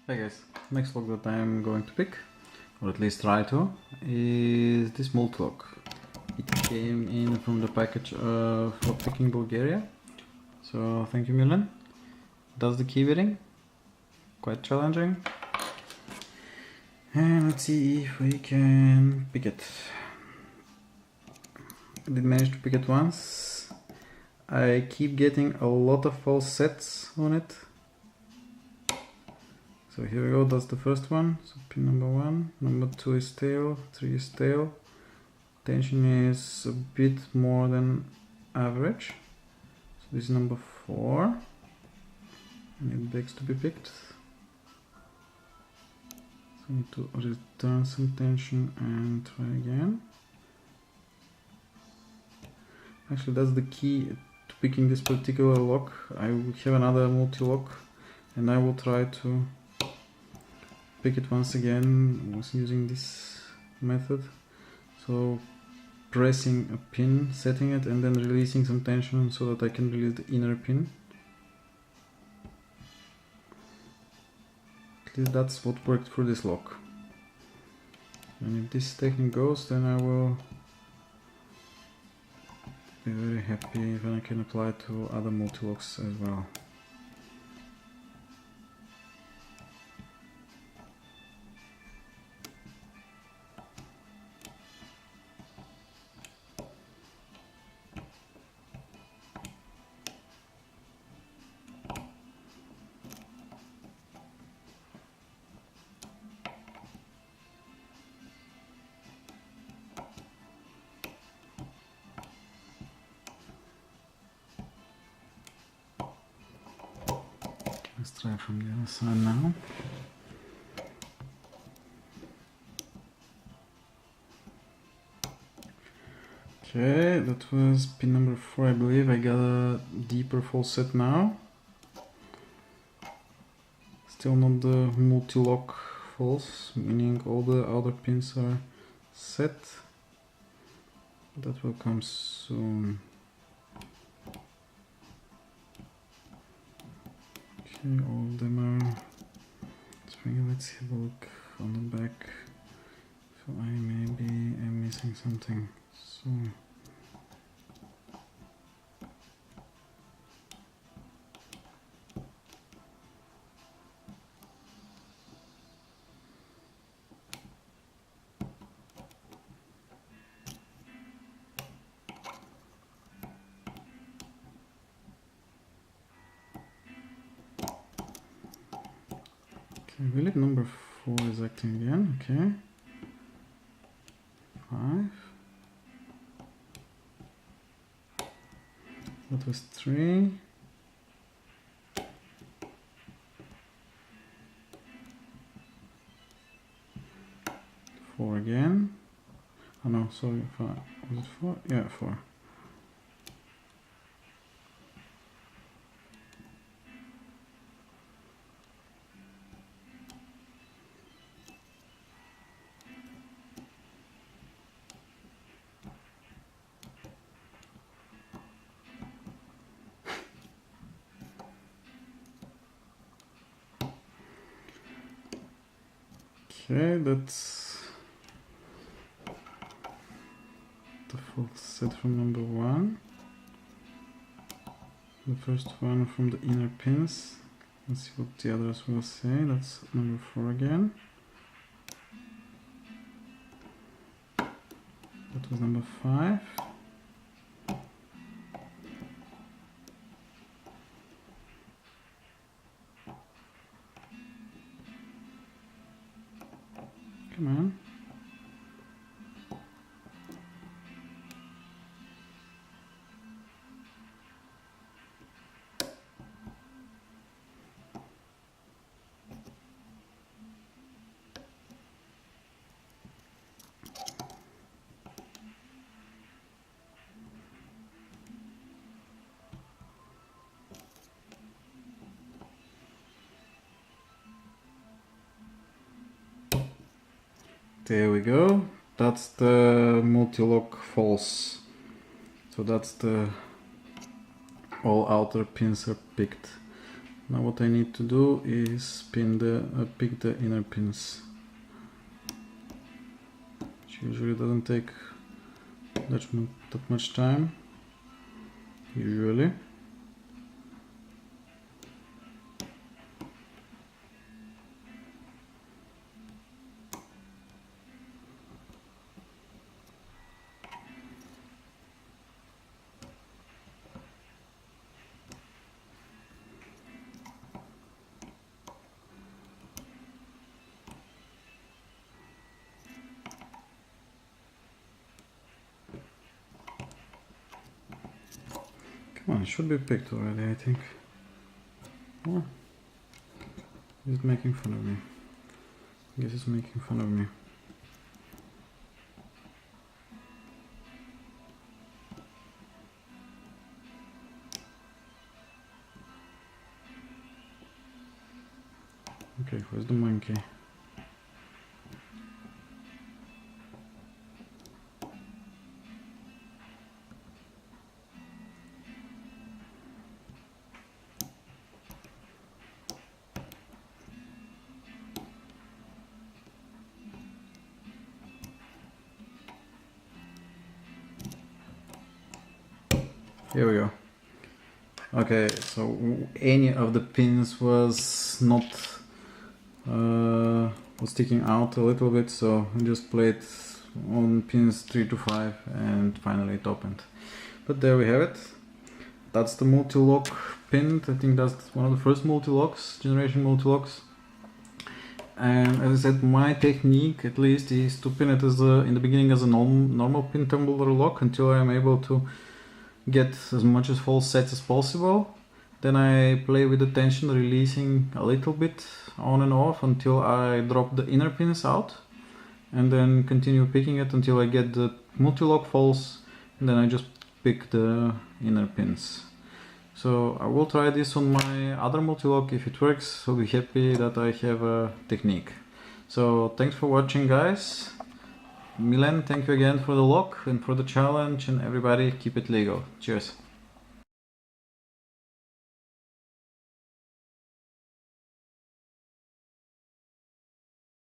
Hey guys, next lock that I'm going to pick, or at least try to, is this Mul-T-Lock. It came in from the package for picking Bulgaria, so thank you Milan. Does the key beating, quite challenging. And let's see if we can pick it. I did manage to pick it once. I keep getting a lot of false sets on it. So here we go, that's the first one, so pin number 1, number 2 is tail, 3 is tail, tension is a bit more than average, so this is number 4, and it begs to be picked. So I need to return some tension and try again. Actually that's the key to picking this particular lock. I will have another multi-lock and I will try to pick it once again using this method. So pressing a pin, setting it, and then releasing some tension so that I can release the inner pin. At least that's what worked for this lock. And if this technique goes, then I will be very happy when I can apply it to other multi-locks as well. Let's try from the other side now. Okay, that was pin number 4, I believe. I got a deeper false set now. Still not the multi-lock false, meaning all the outer pins are set. That will come soon. Okay, all of them are spring. Let's have a look on the back. So I maybe am missing something. So I believe number 4 is acting again, okay. 5. That was 3. 4 again. Oh no, sorry, 5. Was it 4? Yeah, 4. Okay, that's the full set from number 1. The first one from the inner pins. Let's see what the others will say. That's number 4 again. That was number 5. Come on. There we go. That's the multi-lock false. So that's the all outer pins are picked. Now what I need to do is pick the inner pins, which usually doesn't take that much time, usually. Well, it should be picked already, I think. Oh, it's making fun of me. I guess it's making fun of me. Okay, where's the monkey? Here we go. Okay, so any of the pins was not was sticking out a little bit, so I just played on pins 3 to 5 and finally it opened. But there we have it. That's the Mul-T-Lock pin. I think that's one of the first Mul-T-Locks, generation Mul-T-Locks. And as I said, my technique at least is to pin it as in the beginning as a normal pin tumbler lock until I am able to get as much as false sets as possible. Then I play with the tension, releasing a little bit on and off until I drop the inner pins out, and then continue picking it until I get the Mul-T-Lock false, and then I just pick the inner pins. So I will try this on my other Mul-T-Lock. If it works, I'll be happy that I have a technique. So thanks for watching, guys. Milan, thank you again for the lock and for the challenge, and everybody keep it legal. Cheers.